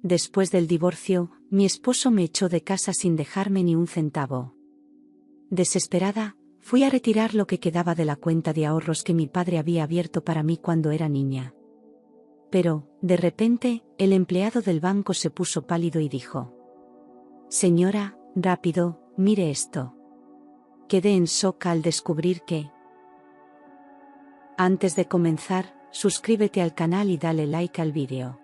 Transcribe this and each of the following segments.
Después del divorcio, mi esposo me echó de casa sin dejarme ni un centavo. Desesperada, fui a retirar lo que quedaba de la cuenta de ahorros que mi padre había abierto para mí cuando era niña. Pero, de repente, el empleado del banco se puso pálido y dijo: «Señora, rápido, mire esto». Quedé en shock al descubrir que... Antes de comenzar, suscríbete al canal y dale like al vídeo.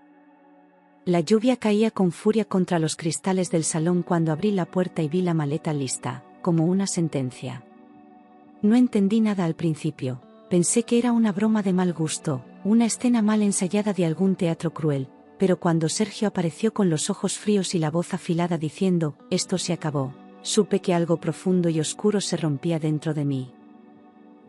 La lluvia caía con furia contra los cristales del salón cuando abrí la puerta y vi la maleta lista, como una sentencia. No entendí nada al principio, pensé que era una broma de mal gusto, una escena mal ensayada de algún teatro cruel, pero cuando Sergio apareció con los ojos fríos y la voz afilada diciendo: «Esto se acabó», supe que algo profundo y oscuro se rompía dentro de mí.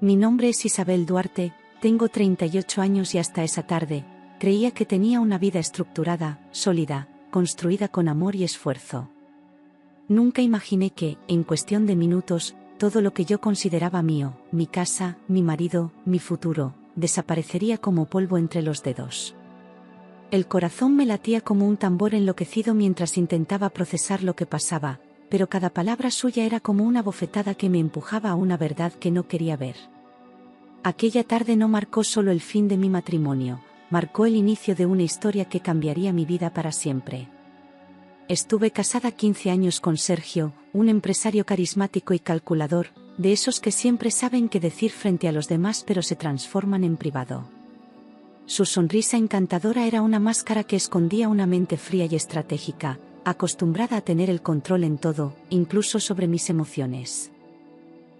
Mi nombre es Isabel Duarte, tengo 38 años y hasta esa tarde, creía que tenía una vida estructurada, sólida, construida con amor y esfuerzo. Nunca imaginé que, en cuestión de minutos, todo lo que yo consideraba mío, mi casa, mi marido, mi futuro, desaparecería como polvo entre los dedos. El corazón me latía como un tambor enloquecido mientras intentaba procesar lo que pasaba, pero cada palabra suya era como una bofetada que me empujaba a una verdad que no quería ver. Aquella tarde no marcó solo el fin de mi matrimonio, marcó el inicio de una historia que cambiaría mi vida para siempre. Estuve casada 15 años con Sergio, un empresario carismático y calculador, de esos que siempre saben qué decir frente a los demás pero se transforman en privado. Su sonrisa encantadora era una máscara que escondía una mente fría y estratégica, acostumbrada a tener el control en todo, incluso sobre mis emociones.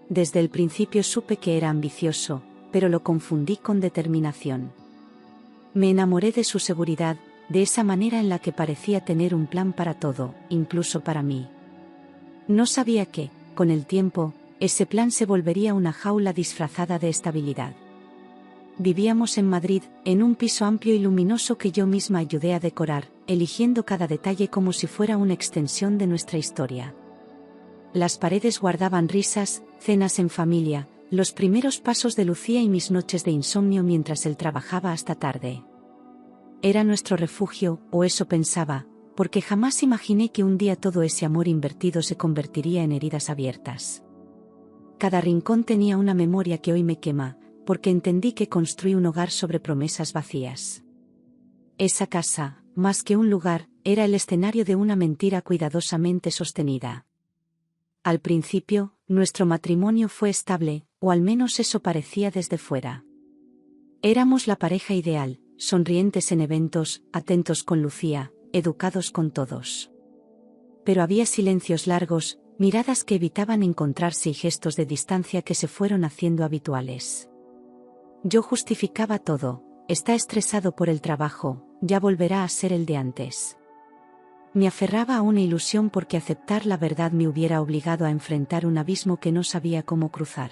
Desde el principio supe que era ambicioso, pero lo confundí con determinación. Me enamoré de su seguridad, de esa manera en la que parecía tener un plan para todo, incluso para mí. No sabía que, con el tiempo, ese plan se volvería una jaula disfrazada de estabilidad. Vivíamos en Madrid, en un piso amplio y luminoso que yo misma ayudé a decorar, eligiendo cada detalle como si fuera una extensión de nuestra historia. Las paredes guardaban risas, cenas en familia, los primeros pasos de Lucía y mis noches de insomnio mientras él trabajaba hasta tarde. Era nuestro refugio, o eso pensaba, porque jamás imaginé que un día todo ese amor invertido se convertiría en heridas abiertas. Cada rincón tenía una memoria que hoy me quema, porque entendí que construí un hogar sobre promesas vacías. Esa casa, más que un lugar, era el escenario de una mentira cuidadosamente sostenida. Al principio, nuestro matrimonio fue estable, o al menos eso parecía desde fuera. Éramos la pareja ideal, sonrientes en eventos, atentos con Lucía, educados con todos. Pero había silencios largos, miradas que evitaban encontrarse y gestos de distancia que se fueron haciendo habituales. Yo justificaba todo: está estresado por el trabajo, ya volverá a ser el de antes. Me aferraba a una ilusión porque aceptar la verdad me hubiera obligado a enfrentar un abismo que no sabía cómo cruzar.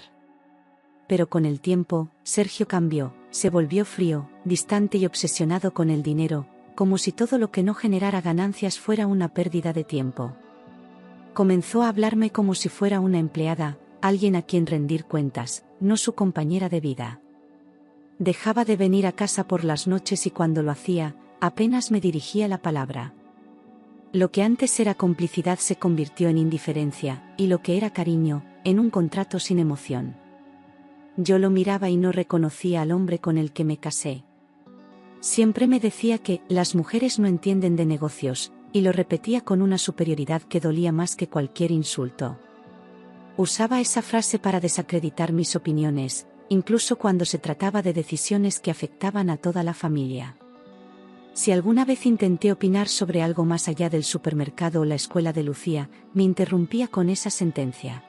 Pero con el tiempo, Sergio cambió, se volvió frío, distante y obsesionado con el dinero, como si todo lo que no generara ganancias fuera una pérdida de tiempo. Comenzó a hablarme como si fuera una empleada, alguien a quien rendir cuentas, no su compañera de vida. Dejaba de venir a casa por las noches y cuando lo hacía, apenas me dirigía la palabra. Lo que antes era complicidad se convirtió en indiferencia, y lo que era cariño, en un contrato sin emoción. Yo lo miraba y no reconocía al hombre con el que me casé. Siempre me decía que las mujeres no entienden de negocios, y lo repetía con una superioridad que dolía más que cualquier insulto. Usaba esa frase para desacreditar mis opiniones, incluso cuando se trataba de decisiones que afectaban a toda la familia. Si alguna vez intenté opinar sobre algo más allá del supermercado o la escuela de Lucía, me interrumpía con esa sentencia.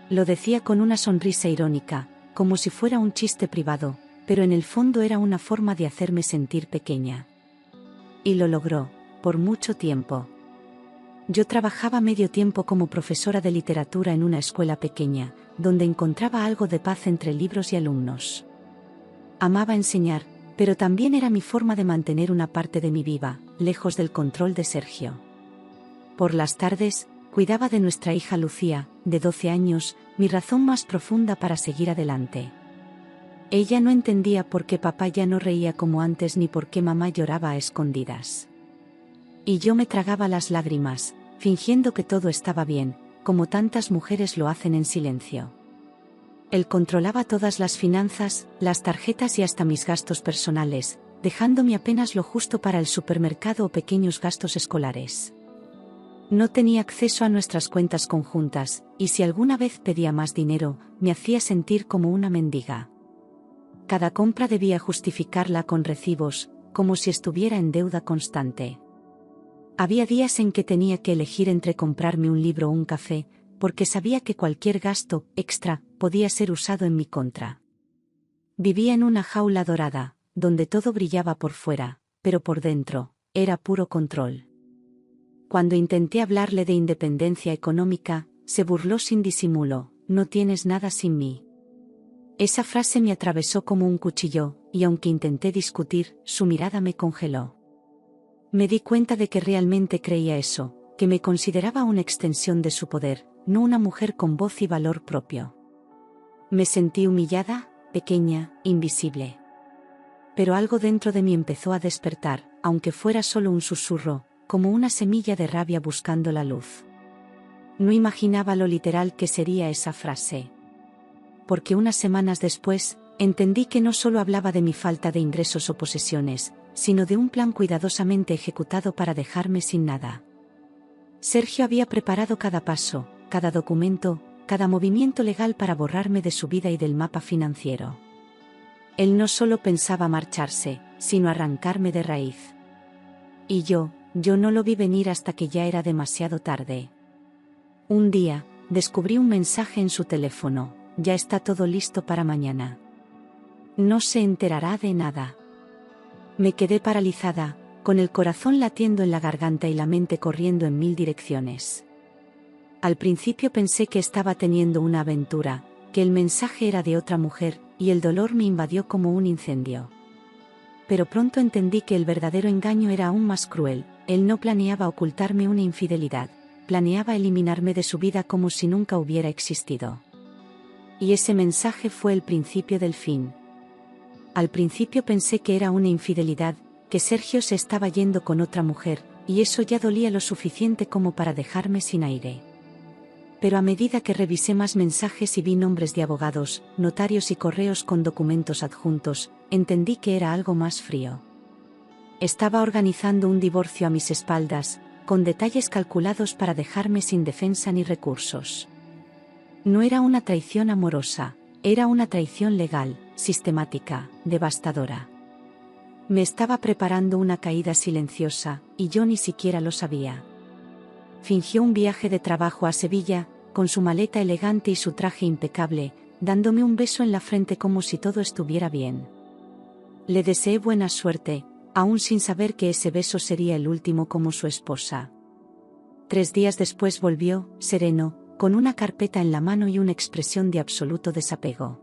Lo decía con una sonrisa irónica, como si fuera un chiste privado, pero en el fondo era una forma de hacerme sentir pequeña. Y lo logró, por mucho tiempo. Yo trabajaba medio tiempo como profesora de literatura en una escuela pequeña, donde encontraba algo de paz entre libros y alumnos. Amaba enseñar, pero también era mi forma de mantener una parte de mí viva, lejos del control de Sergio. Por las tardes, cuidaba de nuestra hija Lucía, de 12 años, mi razón más profunda para seguir adelante. Ella no entendía por qué papá ya no reía como antes ni por qué mamá lloraba a escondidas. Y yo me tragaba las lágrimas, fingiendo que todo estaba bien, como tantas mujeres lo hacen en silencio. Él controlaba todas las finanzas, las tarjetas y hasta mis gastos personales, dejándome apenas lo justo para el supermercado o pequeños gastos escolares. No tenía acceso a nuestras cuentas conjuntas, y si alguna vez pedía más dinero, me hacía sentir como una mendiga. Cada compra debía justificarla con recibos, como si estuviera en deuda constante. Había días en que tenía que elegir entre comprarme un libro o un café, porque sabía que cualquier gasto extra podía ser usado en mi contra. Vivía en una jaula dorada, donde todo brillaba por fuera, pero por dentro, era puro control. Cuando intenté hablarle de independencia económica, se burló sin disimulo: no tienes nada sin mí. Esa frase me atravesó como un cuchillo, y aunque intenté discutir, su mirada me congeló. Me di cuenta de que realmente creía eso, que me consideraba una extensión de su poder, no una mujer con voz y valor propio. Me sentí humillada, pequeña, invisible. Pero algo dentro de mí empezó a despertar, aunque fuera solo un susurro, como una semilla de rabia buscando la luz. No imaginaba lo literal que sería esa frase. Porque unas semanas después, entendí que no solo hablaba de mi falta de ingresos o posesiones, sino de un plan cuidadosamente ejecutado para dejarme sin nada. Sergio había preparado cada paso, cada documento, cada movimiento legal para borrarme de su vida y del mapa financiero. Él no solo pensaba marcharse, sino arrancarme de raíz. Y yo no lo vi venir hasta que ya era demasiado tarde. Un día, descubrí un mensaje en su teléfono: ya está todo listo para mañana. No se enterará de nada. Me quedé paralizada, con el corazón latiendo en la garganta y la mente corriendo en 1000 direcciones. Al principio pensé que estaba teniendo una aventura, que el mensaje era de otra mujer, y el dolor me invadió como un incendio. Pero pronto entendí que el verdadero engaño era aún más cruel. Él no planeaba ocultarme una infidelidad, planeaba eliminarme de su vida como si nunca hubiera existido. Y ese mensaje fue el principio del fin. Al principio pensé que era una infidelidad, que Sergio se estaba yendo con otra mujer, y eso ya dolía lo suficiente como para dejarme sin aire. Pero a medida que revisé más mensajes y vi nombres de abogados, notarios y correos con documentos adjuntos, entendí que era algo más frío. Estaba organizando un divorcio a mis espaldas, con detalles calculados para dejarme sin defensa ni recursos. No era una traición amorosa, era una traición legal, sistemática, devastadora. Me estaba preparando una caída silenciosa, y yo ni siquiera lo sabía. Fingió un viaje de trabajo a Sevilla, con su maleta elegante y su traje impecable, dándome un beso en la frente como si todo estuviera bien. Le deseé buena suerte, aún sin saber que ese beso sería el último como su esposa. 3 días después volvió, sereno, con una carpeta en la mano y una expresión de absoluto desapego.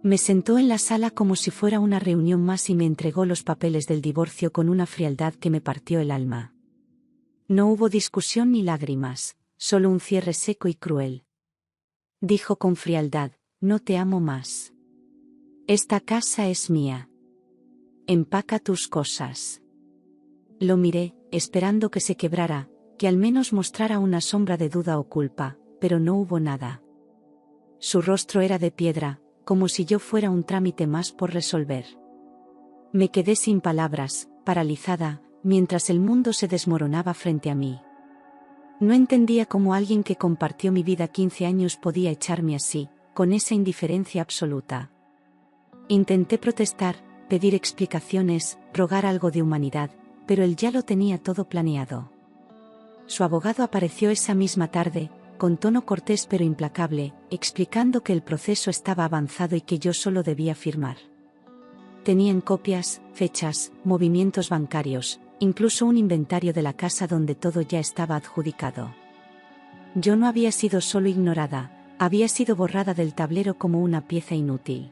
Me sentó en la sala como si fuera una reunión más y me entregó los papeles del divorcio con una frialdad que me partió el alma. No hubo discusión ni lágrimas, solo un cierre seco y cruel. Dijo con frialdad: no te amo más. Esta casa es mía. Empaca tus cosas. Lo miré, esperando que se quebrara, que al menos mostrara una sombra de duda o culpa, pero no hubo nada. Su rostro era de piedra, como si yo fuera un trámite más por resolver. Me quedé sin palabras, paralizada, mientras el mundo se desmoronaba frente a mí. No entendía cómo alguien que compartió mi vida 15 años podía echarme así, con esa indiferencia absoluta. Intenté protestar, pedir explicaciones, rogar algo de humanidad, pero él ya lo tenía todo planeado. Su abogado apareció esa misma tarde, con tono cortés pero implacable, explicando que el proceso estaba avanzado y que yo solo debía firmar. Tenían copias, fechas, movimientos bancarios, incluso un inventario de la casa donde todo ya estaba adjudicado. Yo no había sido solo ignorada, había sido borrada del tablero como una pieza inútil.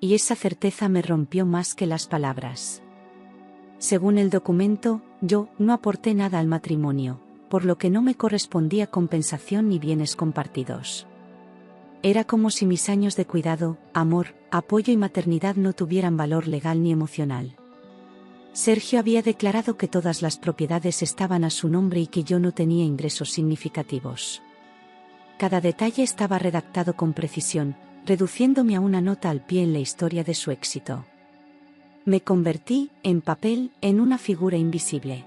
Y esa certeza me rompió más que las palabras. Según el documento, yo no aporté nada al matrimonio, por lo que no me correspondía compensación ni bienes compartidos. Era como si mis años de cuidado, amor, apoyo y maternidad no tuvieran valor legal ni emocional. Sergio había declarado que todas las propiedades estaban a su nombre y que yo no tenía ingresos significativos. Cada detalle estaba redactado con precisión, reduciéndome a una nota al pie en la historia de su éxito. Me convertí, en papel, en una figura invisible.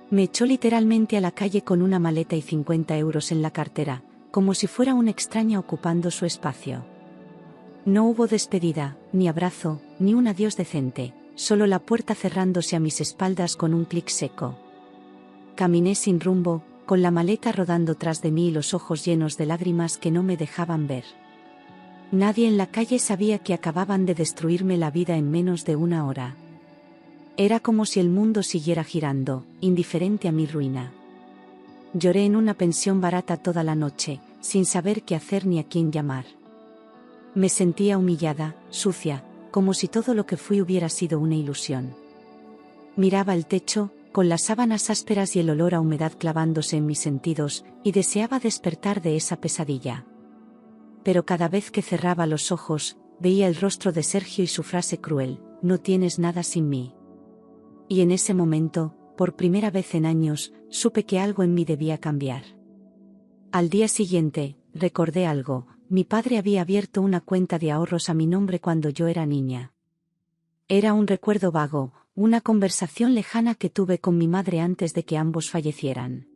Me echó literalmente a la calle con una maleta y 50 euros en la cartera, como si fuera una extraña ocupando su espacio. No hubo despedida, ni abrazo, ni un adiós decente, solo la puerta cerrándose a mis espaldas con un clic seco. Caminé sin rumbo, con la maleta rodando tras de mí y los ojos llenos de lágrimas que no me dejaban ver. Nadie en la calle sabía que acababan de destruirme la vida en menos de una hora. Era como si el mundo siguiera girando, indiferente a mi ruina. Lloré en una pensión barata toda la noche, sin saber qué hacer ni a quién llamar. Me sentía humillada, sucia, como si todo lo que fui hubiera sido una ilusión. Miraba el techo, con las sábanas ásperas y el olor a humedad clavándose en mis sentidos, y deseaba despertar de esa pesadilla. Pero cada vez que cerraba los ojos, veía el rostro de Sergio y su frase cruel: «No tienes nada sin mí». Y en ese momento, por primera vez en años, supe que algo en mí debía cambiar. Al día siguiente, recordé algo: mi padre había abierto una cuenta de ahorros a mi nombre cuando yo era niña. Era un recuerdo vago, una conversación lejana que tuve con mi madre antes de que ambos fallecieran.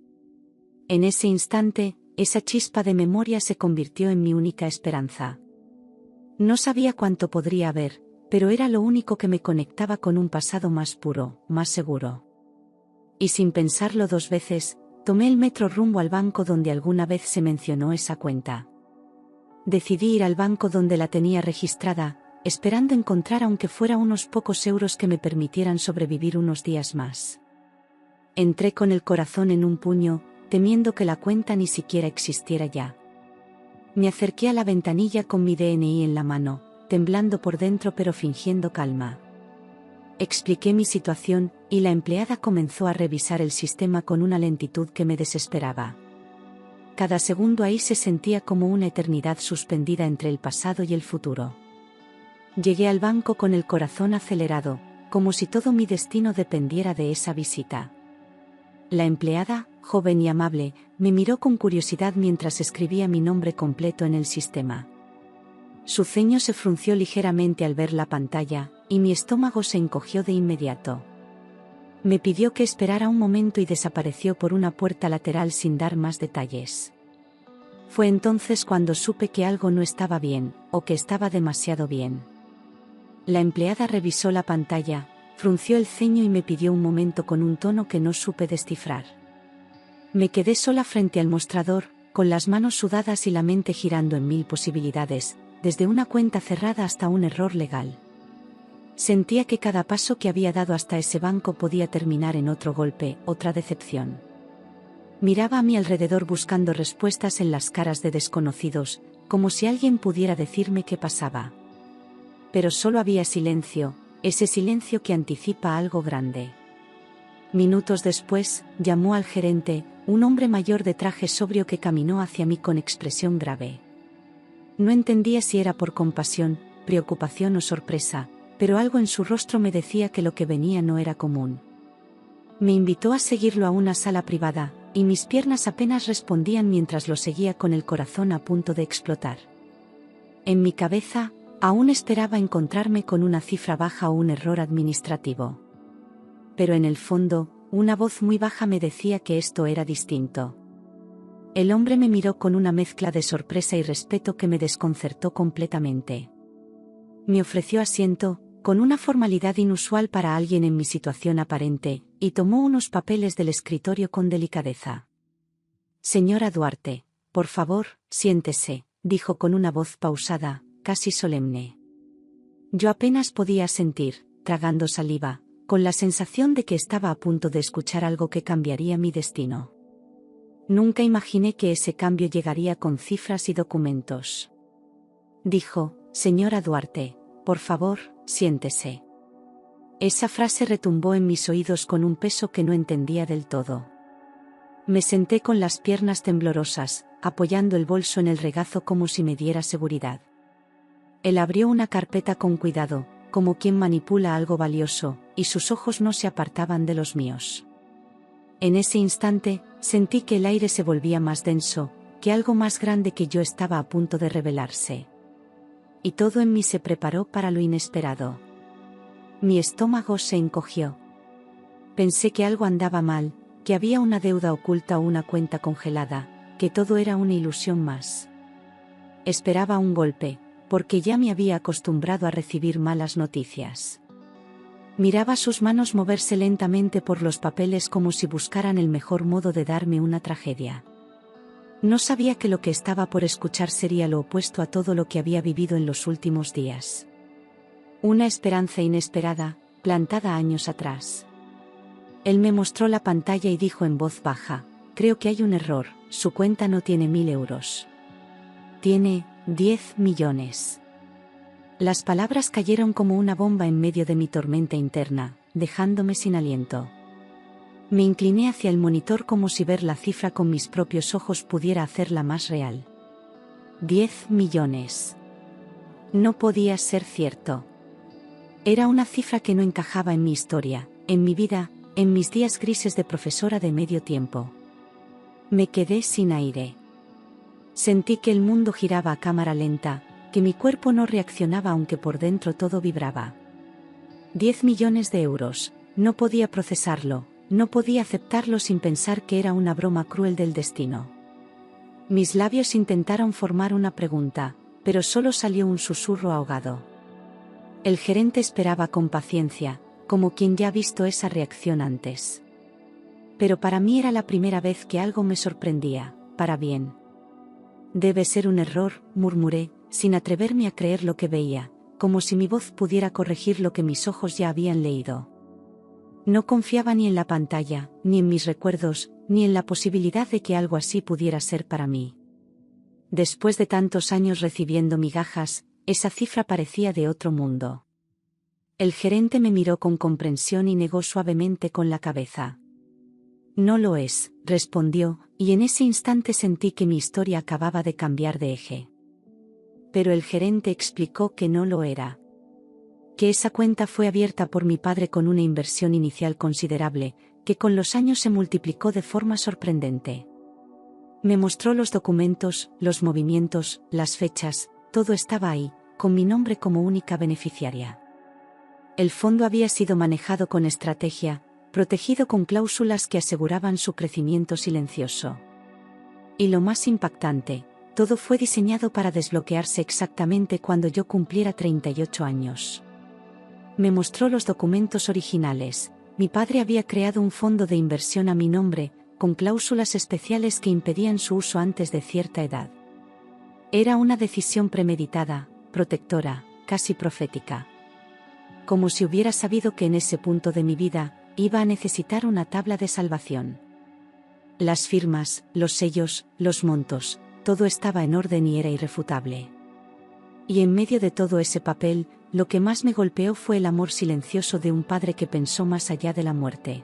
En ese instante, esa chispa de memoria se convirtió en mi única esperanza. No sabía cuánto podría haber, pero era lo único que me conectaba con un pasado más puro, más seguro. Y sin pensarlo dos veces, tomé el metro rumbo al banco donde alguna vez se mencionó esa cuenta. Decidí ir al banco donde la tenía registrada, esperando encontrar aunque fuera unos pocos euros que me permitieran sobrevivir unos días más. Entré con el corazón en un puño, temiendo que la cuenta ni siquiera existiera ya. Me acerqué a la ventanilla con mi DNI en la mano, temblando por dentro pero fingiendo calma. Expliqué mi situación, y la empleada comenzó a revisar el sistema con una lentitud que me desesperaba. Cada segundo ahí se sentía como una eternidad suspendida entre el pasado y el futuro. Llegué al banco con el corazón acelerado, como si todo mi destino dependiera de esa visita. La empleada, joven y amable, me miró con curiosidad mientras escribía mi nombre completo en el sistema. Su ceño se frunció ligeramente al ver la pantalla, y mi estómago se encogió de inmediato. Me pidió que esperara un momento y desapareció por una puerta lateral sin dar más detalles. Fue entonces cuando supe que algo no estaba bien, o que estaba demasiado bien. La empleada revisó la pantalla, frunció el ceño y me pidió un momento con un tono que no supe descifrar. Me quedé sola frente al mostrador, con las manos sudadas y la mente girando en mil posibilidades, desde una cuenta cerrada hasta un error legal. Sentía que cada paso que había dado hasta ese banco podía terminar en otro golpe, otra decepción. Miraba a mi alrededor buscando respuestas en las caras de desconocidos, como si alguien pudiera decirme qué pasaba. Pero solo había silencio, ese silencio que anticipa algo grande. Minutos después, llamó al gerente, un hombre mayor de traje sobrio que caminó hacia mí con expresión grave. No entendía si era por compasión, preocupación o sorpresa, pero algo en su rostro me decía que lo que venía no era común. Me invitó a seguirlo a una sala privada, y mis piernas apenas respondían mientras lo seguía con el corazón a punto de explotar. En mi cabeza, aún esperaba encontrarme con una cifra baja o un error administrativo. Pero en el fondo, una voz muy baja me decía que esto era distinto. El hombre me miró con una mezcla de sorpresa y respeto que me desconcertó completamente. Me ofreció asiento, con una formalidad inusual para alguien en mi situación aparente, y tomó unos papeles del escritorio con delicadeza. «Señora Duarte, por favor, siéntese», dijo con una voz pausada, casi solemne. Yo apenas podía sentir, tragando saliva, con la sensación de que estaba a punto de escuchar algo que cambiaría mi destino. Nunca imaginé que ese cambio llegaría con cifras y documentos. Dijo: «Señora Duarte, por favor, siéntese». Esa frase retumbó en mis oídos con un peso que no entendía del todo. Me senté con las piernas temblorosas, apoyando el bolso en el regazo como si me diera seguridad. Él abrió una carpeta con cuidado, como quien manipula algo valioso, y sus ojos no se apartaban de los míos. En ese instante, sentí que el aire se volvía más denso, que algo más grande que yo estaba a punto de revelarse. Y todo en mí se preparó para lo inesperado. Mi estómago se encogió. Pensé que algo andaba mal, que había una deuda oculta o una cuenta congelada, que todo era una ilusión más. Esperaba un golpe, porque ya me había acostumbrado a recibir malas noticias. Miraba sus manos moverse lentamente por los papeles como si buscaran el mejor modo de darme una tragedia. No sabía que lo que estaba por escuchar sería lo opuesto a todo lo que había vivido en los últimos días. Una esperanza inesperada, plantada años atrás. Él me mostró la pantalla y dijo en voz baja: creo que hay un error, su cuenta no tiene 1000 euros. Tiene 10 millones. Las palabras cayeron como una bomba en medio de mi tormenta interna, dejándome sin aliento. Me incliné hacia el monitor como si ver la cifra con mis propios ojos pudiera hacerla más real. 10 millones. No podía ser cierto. Era una cifra que no encajaba en mi historia, en mi vida, en mis días grises de profesora de medio tiempo. Me quedé sin aire. Sentí que el mundo giraba a cámara lenta, que mi cuerpo no reaccionaba aunque por dentro todo vibraba. 10 millones de euros, no podía procesarlo, no podía aceptarlo sin pensar que era una broma cruel del destino. Mis labios intentaron formar una pregunta, pero solo salió un susurro ahogado. El gerente esperaba con paciencia, como quien ya ha visto esa reacción antes. Pero para mí era la primera vez que algo me sorprendía, para bien. Debe ser un error, murmuré, sin atreverme a creer lo que veía, como si mi voz pudiera corregir lo que mis ojos ya habían leído. No confiaba ni en la pantalla, ni en mis recuerdos, ni en la posibilidad de que algo así pudiera ser para mí. Después de tantos años recibiendo migajas, esa cifra parecía de otro mundo. El gerente me miró con comprensión y negó suavemente con la cabeza. No lo es, respondió, y en ese instante sentí que mi historia acababa de cambiar de eje. Pero el gerente explicó que no lo era. Que esa cuenta fue abierta por mi padre con una inversión inicial considerable, que con los años se multiplicó de forma sorprendente. Me mostró los documentos, los movimientos, las fechas, todo estaba ahí, con mi nombre como única beneficiaria. El fondo había sido manejado con estrategia, protegido con cláusulas que aseguraban su crecimiento silencioso. Y lo más impactante, todo fue diseñado para desbloquearse exactamente cuando yo cumpliera 38 años. Me mostró los documentos originales. Mi padre había creado un fondo de inversión a mi nombre, con cláusulas especiales que impedían su uso antes de cierta edad. Era una decisión premeditada, protectora, casi profética. Como si hubiera sabido que en ese punto de mi vida, iba a necesitar una tabla de salvación. Las firmas, los sellos, los montos, todo estaba en orden y era irrefutable. Y en medio de todo ese papel, lo que más me golpeó fue el amor silencioso de un padre que pensó más allá de la muerte.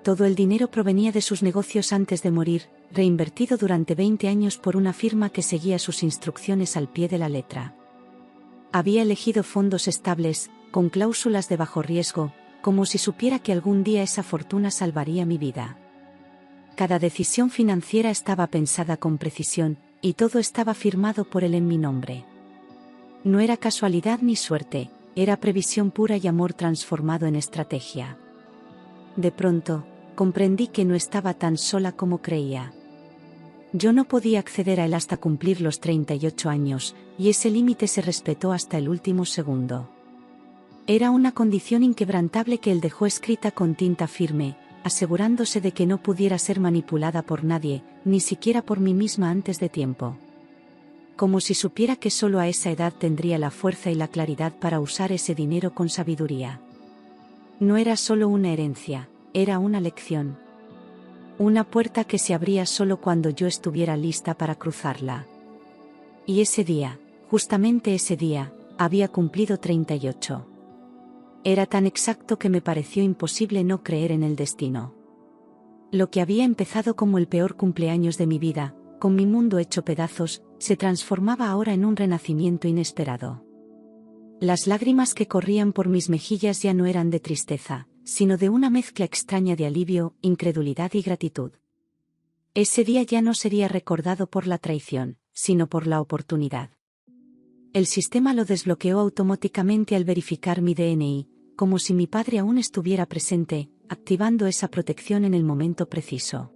Todo el dinero provenía de sus negocios antes de morir, reinvertido durante 20 años por una firma que seguía sus instrucciones al pie de la letra. Había elegido fondos estables, con cláusulas de bajo riesgo, como si supiera que algún día esa fortuna salvaría mi vida. Cada decisión financiera estaba pensada con precisión, y todo estaba firmado por él en mi nombre. No era casualidad ni suerte, era previsión pura y amor transformado en estrategia. De pronto, comprendí que no estaba tan sola como creía. Yo no podía acceder a él hasta cumplir los 38 años, y ese límite se respetó hasta el último segundo. Era una condición inquebrantable que él dejó escrita con tinta firme, asegurándose de que no pudiera ser manipulada por nadie, ni siquiera por mí misma antes de tiempo. Como si supiera que solo a esa edad tendría la fuerza y la claridad para usar ese dinero con sabiduría. No era solo una herencia, era una lección. Una puerta que se abría solo cuando yo estuviera lista para cruzarla. Y ese día, justamente ese día, había cumplido 38. Era tan exacto que me pareció imposible no creer en el destino. Lo que había empezado como el peor cumpleaños de mi vida, con mi mundo hecho pedazos, se transformaba ahora en un renacimiento inesperado. Las lágrimas que corrían por mis mejillas ya no eran de tristeza, sino de una mezcla extraña de alivio, incredulidad y gratitud. Ese día ya no sería recordado por la traición, sino por la oportunidad. El sistema lo desbloqueó automáticamente al verificar mi DNI, como si mi padre aún estuviera presente, activando esa protección en el momento preciso.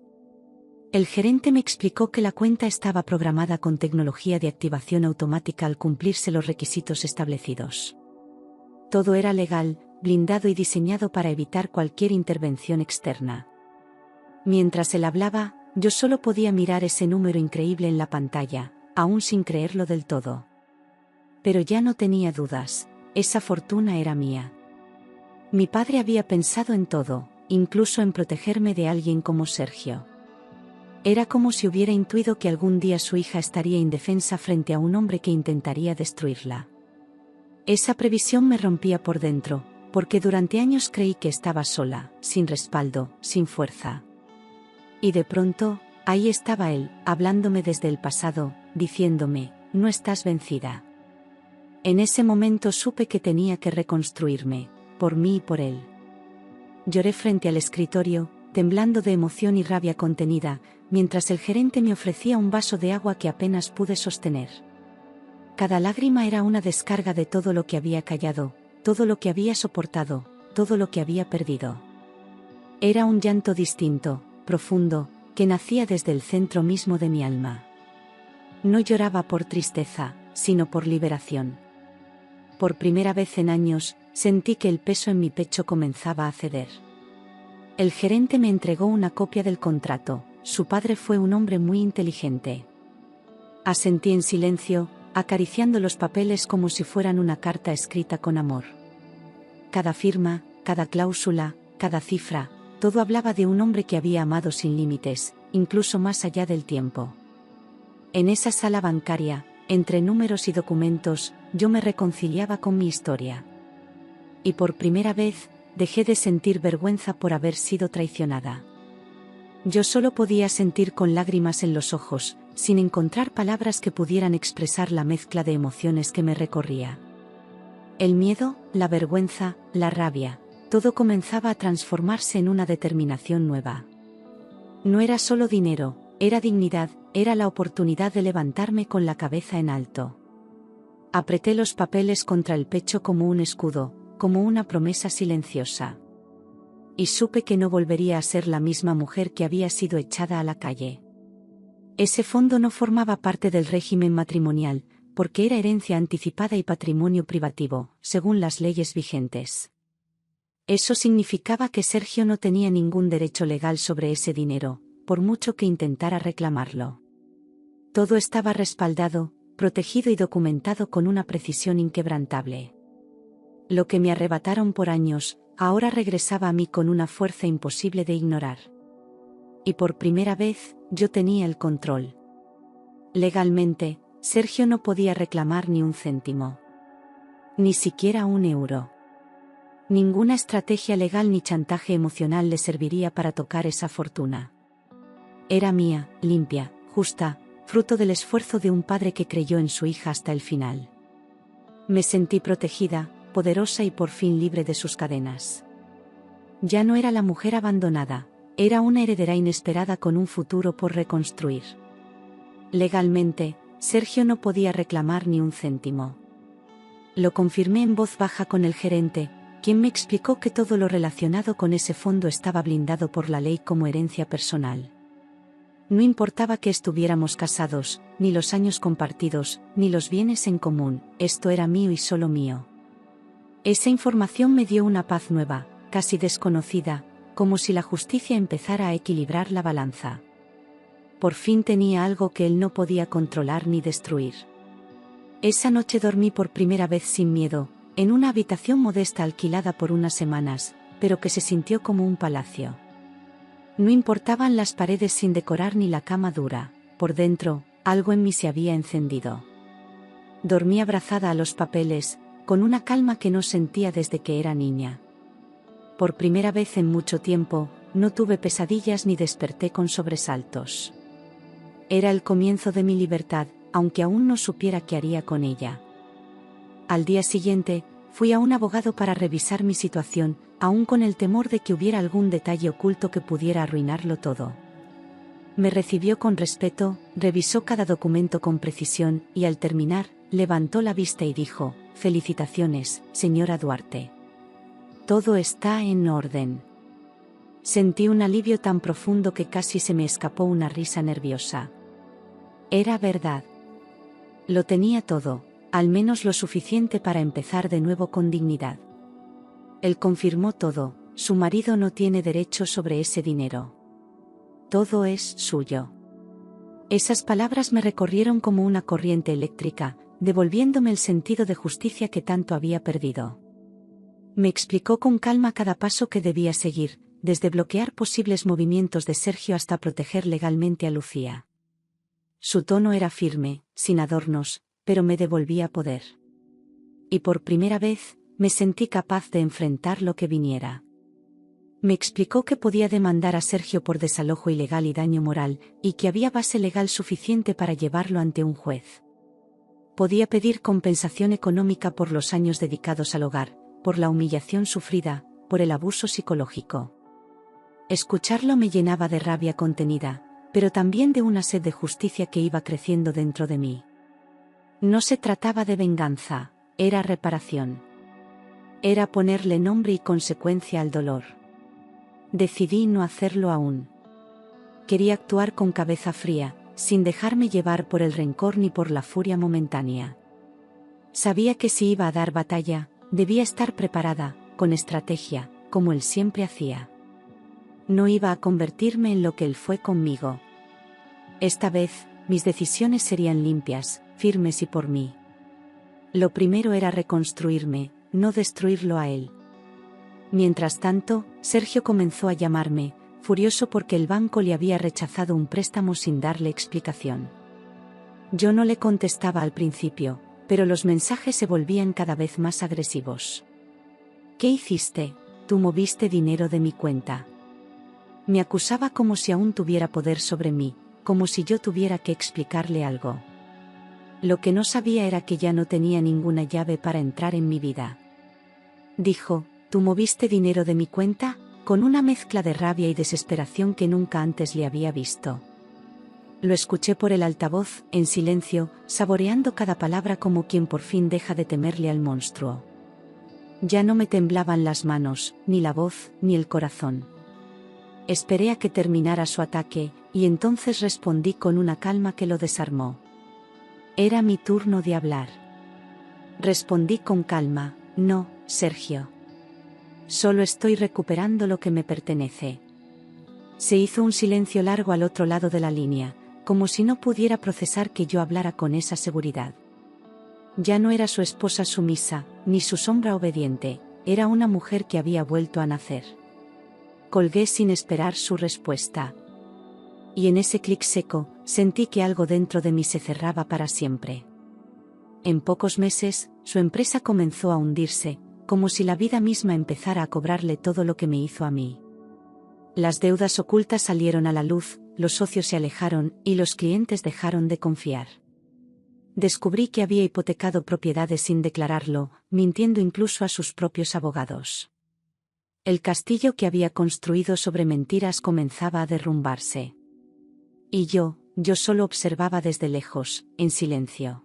El gerente me explicó que la cuenta estaba programada con tecnología de activación automática al cumplirse los requisitos establecidos. Todo era legal, blindado y diseñado para evitar cualquier intervención externa. Mientras él hablaba, yo solo podía mirar ese número increíble en la pantalla, aún sin creerlo del todo. Pero ya no tenía dudas, esa fortuna era mía. Mi padre había pensado en todo, incluso en protegerme de alguien como Sergio. Era como si hubiera intuido que algún día su hija estaría indefensa frente a un hombre que intentaría destruirla. Esa previsión me rompía por dentro, porque durante años creí que estaba sola, sin respaldo, sin fuerza. Y de pronto, ahí estaba él, hablándome desde el pasado, diciéndome, no estás vencida. En ese momento supe que tenía que reconstruirme, por mí y por él. Lloré frente al escritorio, temblando de emoción y rabia contenida, mientras el gerente me ofrecía un vaso de agua que apenas pude sostener. Cada lágrima era una descarga de todo lo que había callado, todo lo que había soportado, todo lo que había perdido. Era un llanto distinto, profundo, que nacía desde el centro mismo de mi alma. No lloraba por tristeza, sino por liberación. Por primera vez en años, sentí que el peso en mi pecho comenzaba a ceder. El gerente me entregó una copia del contrato. Su padre fue un hombre muy inteligente. Asentí en silencio, acariciando los papeles como si fueran una carta escrita con amor. Cada firma, cada cláusula, cada cifra, todo hablaba de un hombre que había amado sin límites, incluso más allá del tiempo. En esa sala bancaria, entre números y documentos, yo me reconciliaba con mi historia. Y por primera vez, dejé de sentir vergüenza por haber sido traicionada. Yo solo podía sentir con lágrimas en los ojos, sin encontrar palabras que pudieran expresar la mezcla de emociones que me recorría. El miedo, la vergüenza, la rabia, todo comenzaba a transformarse en una determinación nueva. No era solo dinero, era dignidad, era la oportunidad de levantarme con la cabeza en alto. Apreté los papeles contra el pecho como un escudo, como una promesa silenciosa. Y supe que no volvería a ser la misma mujer que había sido echada a la calle. Ese fondo no formaba parte del régimen matrimonial, porque era herencia anticipada y patrimonio privativo, según las leyes vigentes. Eso significaba que Sergio no tenía ningún derecho legal sobre ese dinero, por mucho que intentara reclamarlo. Todo estaba respaldado, protegido y documentado con una precisión inquebrantable. Lo que me arrebataron por años, ahora regresaba a mí con una fuerza imposible de ignorar. Y por primera vez, yo tenía el control. Legalmente, Sergio no podía reclamar ni un céntimo. Ni siquiera un euro. Ninguna estrategia legal ni chantaje emocional le serviría para tocar esa fortuna. Era mía, limpia, justa, fruto del esfuerzo de un padre que creyó en su hija hasta el final. Me sentí protegida, poderosa y por fin libre de sus cadenas. Ya no era la mujer abandonada, era una heredera inesperada con un futuro por reconstruir. Legalmente, Sergio no podía reclamar ni un céntimo. Lo confirmé en voz baja con el gerente, quien me explicó que todo lo relacionado con ese fondo estaba blindado por la ley como herencia personal. No importaba que estuviéramos casados, ni los años compartidos, ni los bienes en común, esto era mío y solo mío. Esa información me dio una paz nueva, casi desconocida, como si la justicia empezara a equilibrar la balanza. Por fin tenía algo que él no podía controlar ni destruir. Esa noche dormí por primera vez sin miedo, en una habitación modesta alquilada por unas semanas, pero que se sintió como un palacio. No importaban las paredes sin decorar ni la cama dura, por dentro, algo en mí se había encendido. Dormí abrazada a los papeles, con una calma que no sentía desde que era niña. Por primera vez en mucho tiempo, no tuve pesadillas ni desperté con sobresaltos. Era el comienzo de mi libertad, aunque aún no supiera qué haría con ella. Al día siguiente, fui a un abogado para revisar mi situación, aún con el temor de que hubiera algún detalle oculto que pudiera arruinarlo todo. Me recibió con respeto, revisó cada documento con precisión, y al terminar, levantó la vista y dijo: «Felicitaciones, señora Duarte. Todo está en orden». Sentí un alivio tan profundo que casi se me escapó una risa nerviosa. Era verdad. Lo tenía todo, al menos lo suficiente para empezar de nuevo con dignidad. Él confirmó todo: su marido no tiene derecho sobre ese dinero. Todo es suyo. Esas palabras me recorrieron como una corriente eléctrica, devolviéndome el sentido de justicia que tanto había perdido. Me explicó con calma cada paso que debía seguir, desde bloquear posibles movimientos de Sergio hasta proteger legalmente a Lucía. Su tono era firme, sin adornos, pero me devolvía poder. Y por primera vez, me sentí capaz de enfrentar lo que viniera. Me explicó que podía demandar a Sergio por desalojo ilegal y daño moral, y que había base legal suficiente para llevarlo ante un juez. Podía pedir compensación económica por los años dedicados al hogar, por la humillación sufrida, por el abuso psicológico. Escucharlo me llenaba de rabia contenida, pero también de una sed de justicia que iba creciendo dentro de mí. No se trataba de venganza, era reparación. Era ponerle nombre y consecuencia al dolor. Decidí no hacerlo aún. Quería actuar con cabeza fría, sin dejarme llevar por el rencor ni por la furia momentánea. Sabía que si iba a dar batalla, debía estar preparada, con estrategia, como él siempre hacía. No iba a convertirme en lo que él fue conmigo. Esta vez, mis decisiones serían limpias, firmes y por mí. Lo primero era reconstruirme, no destruirlo a él. Mientras tanto, Sergio comenzó a llamarme, furioso porque el banco le había rechazado un préstamo sin darle explicación. Yo no le contestaba al principio, pero los mensajes se volvían cada vez más agresivos. «¿Qué hiciste? Tú moviste dinero de mi cuenta». Me acusaba como si aún tuviera poder sobre mí, como si yo tuviera que explicarle algo. Lo que no sabía era que ya no tenía ninguna llave para entrar en mi vida. Dijo: «¿Tú moviste dinero de mi cuenta?», con una mezcla de rabia y desesperación que nunca antes le había visto. Lo escuché por el altavoz, en silencio, saboreando cada palabra como quien por fin deja de temerle al monstruo. Ya no me temblaban las manos, ni la voz, ni el corazón. Esperé a que terminara su ataque, y entonces respondí con una calma que lo desarmó. Era mi turno de hablar. Respondí con calma: «No, Sergio. Solo estoy recuperando lo que me pertenece». Se hizo un silencio largo al otro lado de la línea, como si no pudiera procesar que yo hablara con esa seguridad. Ya no era su esposa sumisa, ni su sombra obediente, era una mujer que había vuelto a nacer. Colgué sin esperar su respuesta. Y en ese clic seco, sentí que algo dentro de mí se cerraba para siempre. En pocos meses, su empresa comenzó a hundirse, como si la vida misma empezara a cobrarle todo lo que me hizo a mí. Las deudas ocultas salieron a la luz, los socios se alejaron, y los clientes dejaron de confiar. Descubrí que había hipotecado propiedades sin declararlo, mintiendo incluso a sus propios abogados. El castillo que había construido sobre mentiras comenzaba a derrumbarse. Y yo solo observaba desde lejos, en silencio.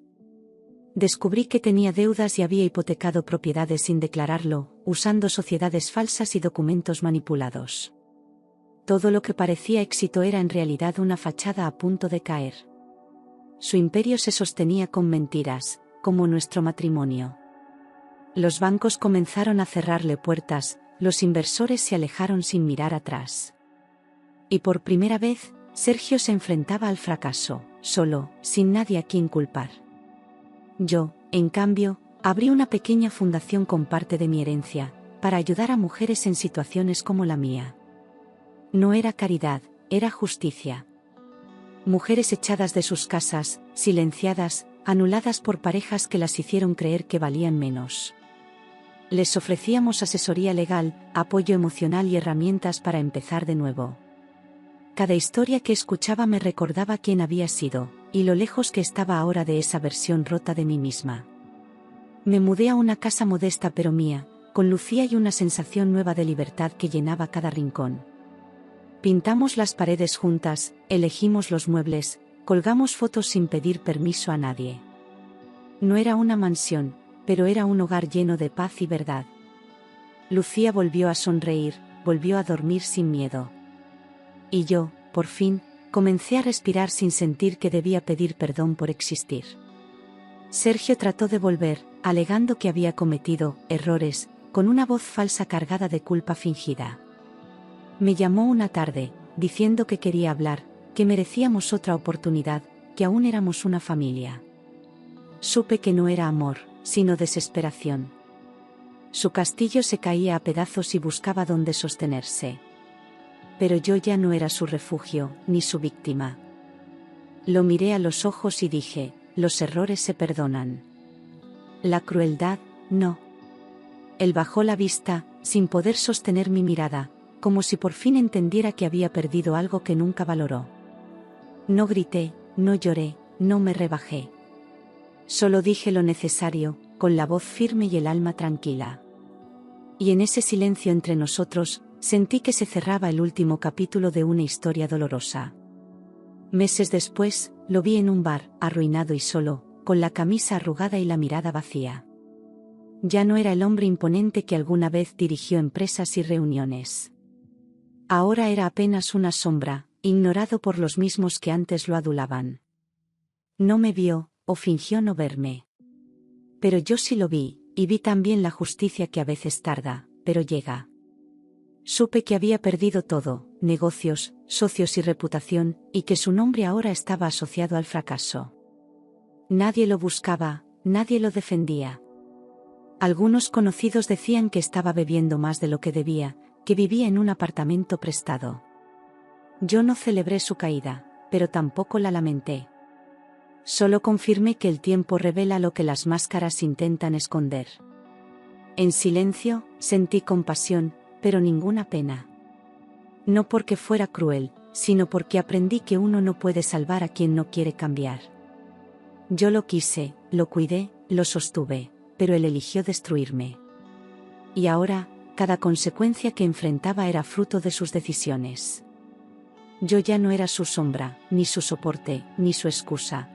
Descubrí que tenía deudas y había hipotecado propiedades sin declararlo, usando sociedades falsas y documentos manipulados. Todo lo que parecía éxito era en realidad una fachada a punto de caer. Su imperio se sostenía con mentiras, como nuestro matrimonio. Los bancos comenzaron a cerrarle puertas, los inversores se alejaron sin mirar atrás. Y por primera vez, Sergio se enfrentaba al fracaso, solo, sin nadie a quien culpar. Yo, en cambio, abrí una pequeña fundación con parte de mi herencia, para ayudar a mujeres en situaciones como la mía. No era caridad, era justicia. Mujeres echadas de sus casas, silenciadas, anuladas por parejas que las hicieron creer que valían menos. Les ofrecíamos asesoría legal, apoyo emocional y herramientas para empezar de nuevo. Cada historia que escuchaba me recordaba quién había sido, y lo lejos que estaba ahora de esa versión rota de mí misma. Me mudé a una casa modesta pero mía, con Lucía y una sensación nueva de libertad que llenaba cada rincón. Pintamos las paredes juntas, elegimos los muebles, colgamos fotos sin pedir permiso a nadie. No era una mansión, pero era un hogar lleno de paz y verdad. Lucía volvió a sonreír, volvió a dormir sin miedo. Y yo, por fin, comencé a respirar sin sentir que debía pedir perdón por existir. Sergio trató de volver, alegando que había cometido errores, con una voz falsa cargada de culpa fingida. Me llamó una tarde, diciendo que quería hablar, que merecíamos otra oportunidad, que aún éramos una familia. Supe que no era amor, sino desesperación. Su castillo se caía a pedazos y buscaba dónde sostenerse. Pero yo ya no era su refugio, ni su víctima. Lo miré a los ojos y dije, los errores se perdonan. La crueldad, no. Él bajó la vista, sin poder sostener mi mirada, como si por fin entendiera que había perdido algo que nunca valoró. No grité, no lloré, no me rebajé. Solo dije lo necesario, con la voz firme y el alma tranquila. Y en ese silencio entre nosotros, sentí que se cerraba el último capítulo de una historia dolorosa. Meses después, lo vi en un bar, arruinado y solo, con la camisa arrugada y la mirada vacía. Ya no era el hombre imponente que alguna vez dirigió empresas y reuniones. Ahora era apenas una sombra, ignorado por los mismos que antes lo adulaban. No me vio, o fingió no verme. Pero yo sí lo vi, y vi también la justicia que a veces tarda, pero llega. Supe que había perdido todo, negocios, socios y reputación, y que su nombre ahora estaba asociado al fracaso. Nadie lo buscaba, nadie lo defendía. Algunos conocidos decían que estaba bebiendo más de lo que debía, que vivía en un apartamento prestado. Yo no celebré su caída, pero tampoco la lamenté. Solo confirmé que el tiempo revela lo que las máscaras intentan esconder. En silencio, sentí compasión, pero ninguna pena. No porque fuera cruel, sino porque aprendí que uno no puede salvar a quien no quiere cambiar. Yo lo quise, lo cuidé, lo sostuve, pero él eligió destruirme. Y ahora, cada consecuencia que enfrentaba era fruto de sus decisiones. Yo ya no era su sombra, ni su soporte, ni su excusa.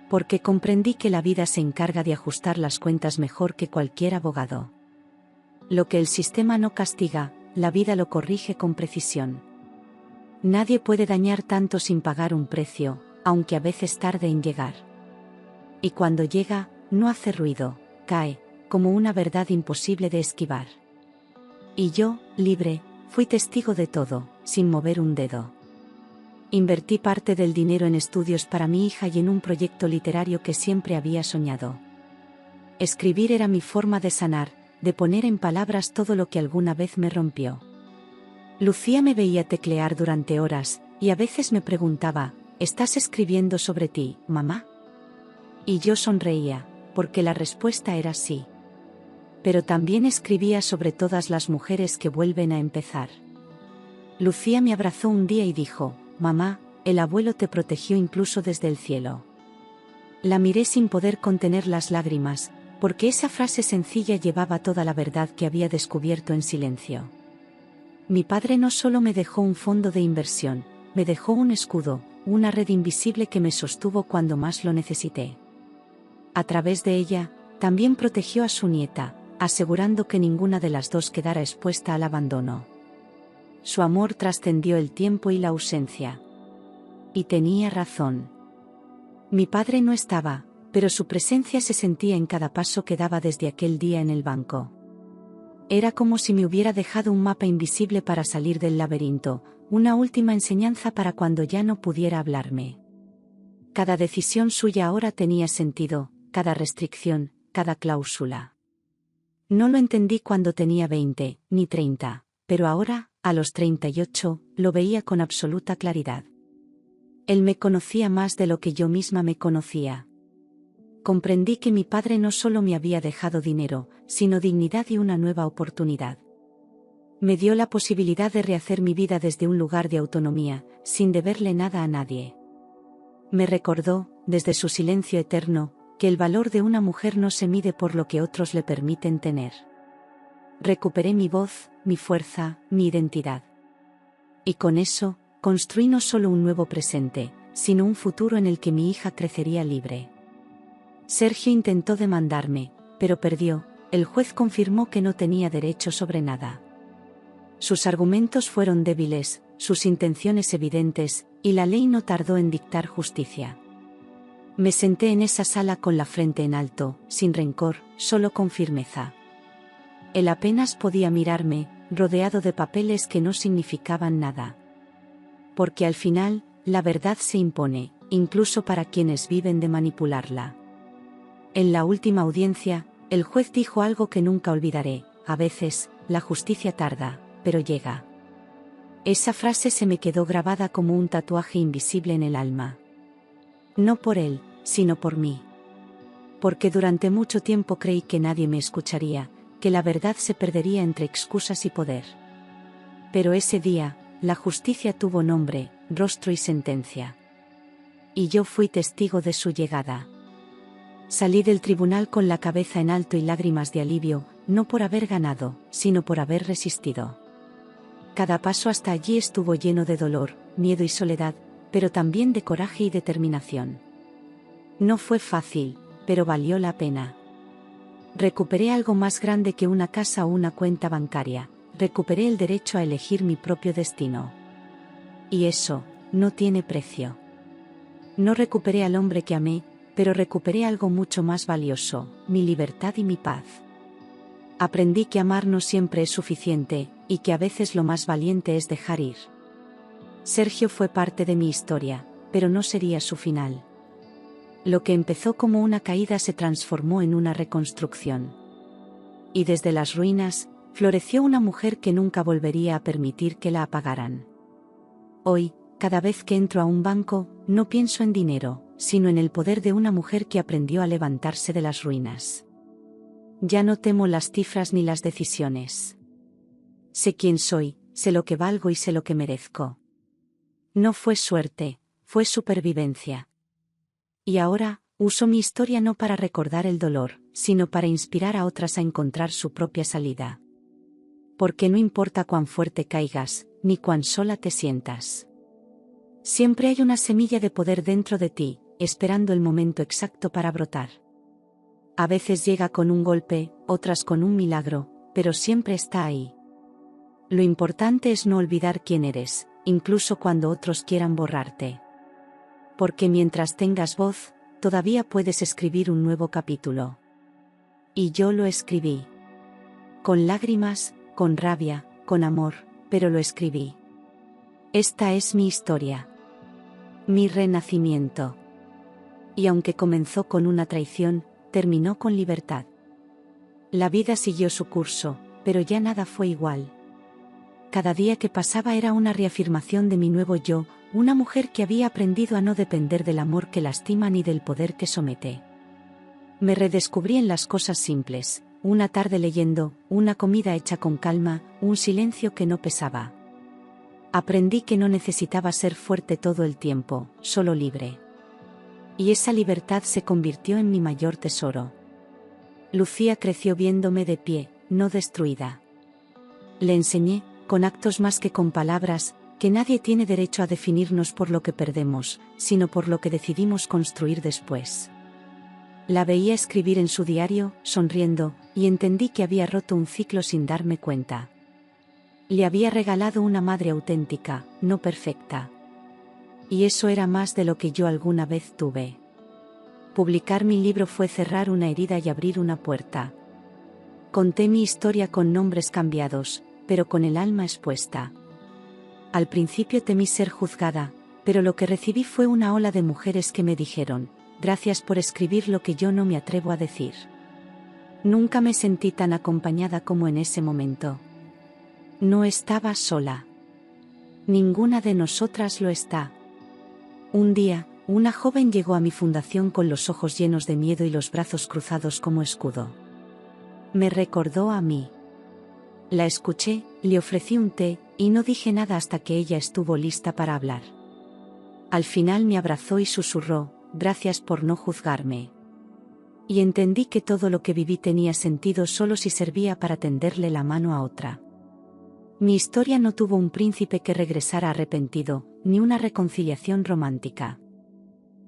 Porque comprendí que la vida se encarga de ajustar las cuentas mejor que cualquier abogado. Lo que el sistema no castiga, la vida lo corrige con precisión. Nadie puede dañar tanto sin pagar un precio, aunque a veces tarde en llegar. Y cuando llega, no hace ruido, cae, como una verdad imposible de esquivar. Y yo, libre, fui testigo de todo, sin mover un dedo. Invertí parte del dinero en estudios para mi hija y en un proyecto literario que siempre había soñado. Escribir era mi forma de sanar, de poner en palabras todo lo que alguna vez me rompió. Lucía me veía teclear durante horas, y a veces me preguntaba, ¿estás escribiendo sobre ti, mamá? Y yo sonreía, porque la respuesta era sí. Pero también escribía sobre todas las mujeres que vuelven a empezar. Lucía me abrazó un día y dijo, mamá, el abuelo te protegió incluso desde el cielo. La miré sin poder contener las lágrimas, porque esa frase sencilla llevaba toda la verdad que había descubierto en silencio. Mi padre no solo me dejó un fondo de inversión, me dejó un escudo, una red invisible que me sostuvo cuando más lo necesité. A través de ella, también protegió a su nieta, asegurando que ninguna de las dos quedara expuesta al abandono. Su amor trascendió el tiempo y la ausencia. Y tenía razón. Mi padre no estaba, pero su presencia se sentía en cada paso que daba desde aquel día en el banco. Era como si me hubiera dejado un mapa invisible para salir del laberinto, una última enseñanza para cuando ya no pudiera hablarme. Cada decisión suya ahora tenía sentido, cada restricción, cada cláusula. No lo entendí cuando tenía 20, ni 30, pero ahora, a los 38, lo veía con absoluta claridad. Él me conocía más de lo que yo misma me conocía. Comprendí que mi padre no solo me había dejado dinero, sino dignidad y una nueva oportunidad. Me dio la posibilidad de rehacer mi vida desde un lugar de autonomía, sin deberle nada a nadie. Me recordó, desde su silencio eterno, que el valor de una mujer no se mide por lo que otros le permiten tener. Recuperé mi voz, mi fuerza, mi identidad. Y con eso, construí no solo un nuevo presente, sino un futuro en el que mi hija crecería libre. Sergio intentó demandarme, pero perdió. El juez confirmó que no tenía derecho sobre nada. Sus argumentos fueron débiles, sus intenciones evidentes, y la ley no tardó en dictar justicia. Me senté en esa sala con la frente en alto, sin rencor, solo con firmeza. Él apenas podía mirarme, rodeado de papeles que no significaban nada. Porque al final, la verdad se impone, incluso para quienes viven de manipularla. En la última audiencia, el juez dijo algo que nunca olvidaré: a veces, la justicia tarda, pero llega. Esa frase se me quedó grabada como un tatuaje invisible en el alma. No por él, sino por mí. Porque durante mucho tiempo creí que nadie me escucharía, que la verdad se perdería entre excusas y poder. Pero ese día, la justicia tuvo nombre, rostro y sentencia. Y yo fui testigo de su llegada. Salí del tribunal con la cabeza en alto y lágrimas de alivio, no por haber ganado, sino por haber resistido. Cada paso hasta allí estuvo lleno de dolor, miedo y soledad, pero también de coraje y determinación. No fue fácil, pero valió la pena. Recuperé algo más grande que una casa o una cuenta bancaria, recuperé el derecho a elegir mi propio destino. Y eso, no tiene precio. No recuperé al hombre que amé, pero recuperé algo mucho más valioso: mi libertad y mi paz. Aprendí que amar no siempre es suficiente, y que a veces lo más valiente es dejar ir. Sergio fue parte de mi historia, pero no sería su final. Lo que empezó como una caída se transformó en una reconstrucción. Y desde las ruinas, floreció una mujer que nunca volvería a permitir que la apagaran. Hoy, cada vez que entro a un banco, no pienso en dinero, sino en el poder de una mujer que aprendió a levantarse de las ruinas. Ya no temo las cifras ni las decisiones. Sé quién soy, sé lo que valgo y sé lo que merezco. No fue suerte, fue supervivencia. Y ahora, uso mi historia no para recordar el dolor, sino para inspirar a otras a encontrar su propia salida. Porque no importa cuán fuerte caigas, ni cuán sola te sientas. Siempre hay una semilla de poder dentro de ti, esperando el momento exacto para brotar. A veces llega con un golpe, otras con un milagro, pero siempre está ahí. Lo importante es no olvidar quién eres, incluso cuando otros quieran borrarte. Porque mientras tengas voz, todavía puedes escribir un nuevo capítulo. Y yo lo escribí. Con lágrimas, con rabia, con amor, pero lo escribí. Esta es mi historia. Mi renacimiento. Y aunque comenzó con una traición, terminó con libertad. La vida siguió su curso, pero ya nada fue igual. Cada día que pasaba era una reafirmación de mi nuevo yo, una mujer que había aprendido a no depender del amor que lastima ni del poder que somete. Me redescubrí en las cosas simples: una tarde leyendo, una comida hecha con calma, un silencio que no pesaba. Aprendí que no necesitaba ser fuerte todo el tiempo, solo libre. Y esa libertad se convirtió en mi mayor tesoro. Lucía creció viéndome de pie, no destruida. Le enseñé, con actos más que con palabras, que nadie tiene derecho a definirnos por lo que perdemos, sino por lo que decidimos construir después. La veía escribir en su diario, sonriendo, y entendí que había roto un ciclo sin darme cuenta. Le había regalado una madre auténtica, no perfecta. Y eso era más de lo que yo alguna vez tuve. Publicar mi libro fue cerrar una herida y abrir una puerta. Conté mi historia con nombres cambiados, pero con el alma expuesta. Al principio temí ser juzgada, pero lo que recibí fue una ola de mujeres que me dijeron: gracias por escribir lo que yo no me atrevo a decir. Nunca me sentí tan acompañada como en ese momento. No estaba sola. Ninguna de nosotras lo está. Un día, una joven llegó a mi fundación con los ojos llenos de miedo y los brazos cruzados como escudo. Me recordó a mí. La escuché, le ofrecí un té, y no dije nada hasta que ella estuvo lista para hablar. Al final me abrazó y susurró: gracias por no juzgarme. Y entendí que todo lo que viví tenía sentido solo si servía para tenderle la mano a otra. Mi historia no tuvo un príncipe que regresara arrepentido, ni una reconciliación romántica.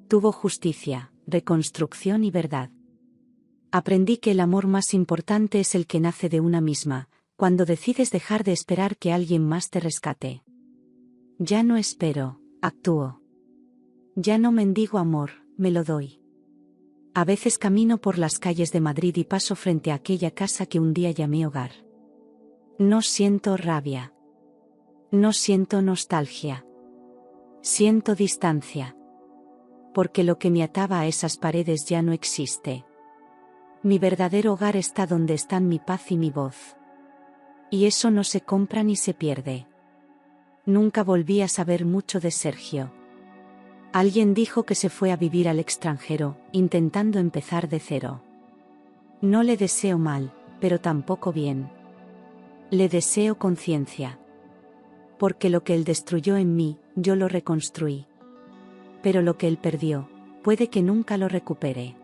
Tuvo justicia, reconstrucción y verdad. Aprendí que el amor más importante es el que nace de una misma, cuando decides dejar de esperar que alguien más te rescate. Ya no espero, actúo. Ya no mendigo amor, me lo doy. A veces camino por las calles de Madrid y paso frente a aquella casa que un día llamé hogar. No siento rabia. No siento nostalgia. Siento distancia. Porque lo que me ataba a esas paredes ya no existe. Mi verdadero hogar está donde están mi paz y mi voz. Y eso no se compra ni se pierde. Nunca volví a saber mucho de Sergio. Alguien dijo que se fue a vivir al extranjero, intentando empezar de cero. No le deseo mal, pero tampoco bien. Le deseo conciencia. Porque lo que él destruyó en mí, yo lo reconstruí. Pero lo que él perdió, puede que nunca lo recupere.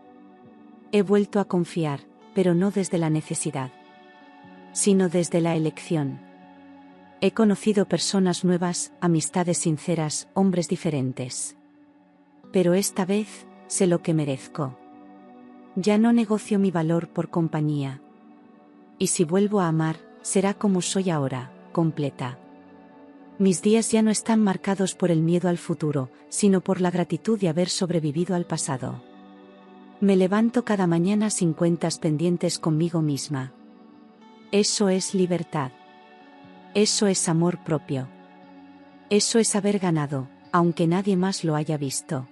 He vuelto a confiar, pero no desde la necesidad, sino desde la elección. He conocido personas nuevas, amistades sinceras, hombres diferentes. Pero esta vez, sé lo que merezco. Ya no negocio mi valor por compañía. Y si vuelvo a amar, será como soy ahora, completa. Mis días ya no están marcados por el miedo al futuro, sino por la gratitud de haber sobrevivido al pasado. Me levanto cada mañana sin cuentas pendientes conmigo misma. Eso es libertad. Eso es amor propio. Eso es haber ganado, aunque nadie más lo haya visto.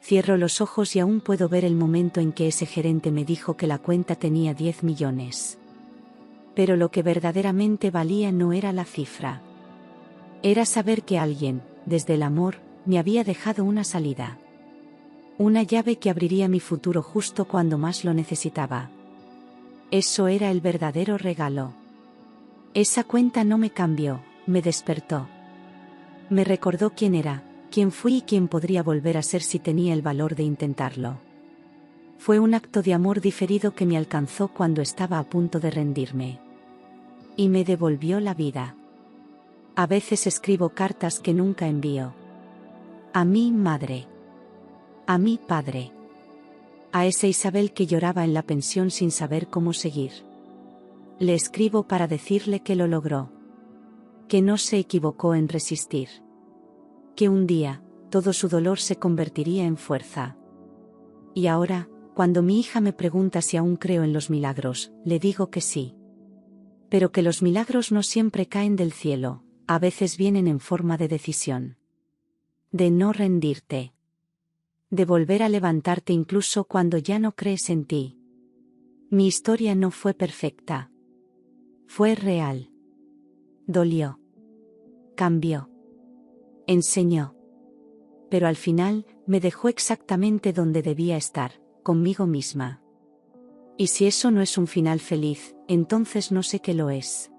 Cierro los ojos y aún puedo ver el momento en que ese gerente me dijo que la cuenta tenía 10 millones. Pero lo que verdaderamente valía no era la cifra. Era saber que alguien, desde el amor, me había dejado una salida. Una llave que abriría mi futuro justo cuando más lo necesitaba. Eso era el verdadero regalo. Esa cuenta no me cambió, me despertó. Me recordó quién era, quién fui y quién podría volver a ser si tenía el valor de intentarlo. Fue un acto de amor diferido que me alcanzó cuando estaba a punto de rendirme. Y me devolvió la vida. A veces escribo cartas que nunca envío. A mi madre. A mi padre. A esa Isabel que lloraba en la pensión sin saber cómo seguir. Le escribo para decirle que lo logró. Que no se equivocó en resistir. Que un día, todo su dolor se convertiría en fuerza. Y ahora, cuando mi hija me pregunta si aún creo en los milagros, le digo que sí. Pero que los milagros no siempre caen del cielo, a veces vienen en forma de decisión. De no rendirte. De volver a levantarte incluso cuando ya no crees en ti. Mi historia no fue perfecta. Fue real. Dolió. Cambió. Enseñó. Pero al final, me dejó exactamente donde debía estar, conmigo misma. Y si eso no es un final feliz, entonces no sé qué lo es.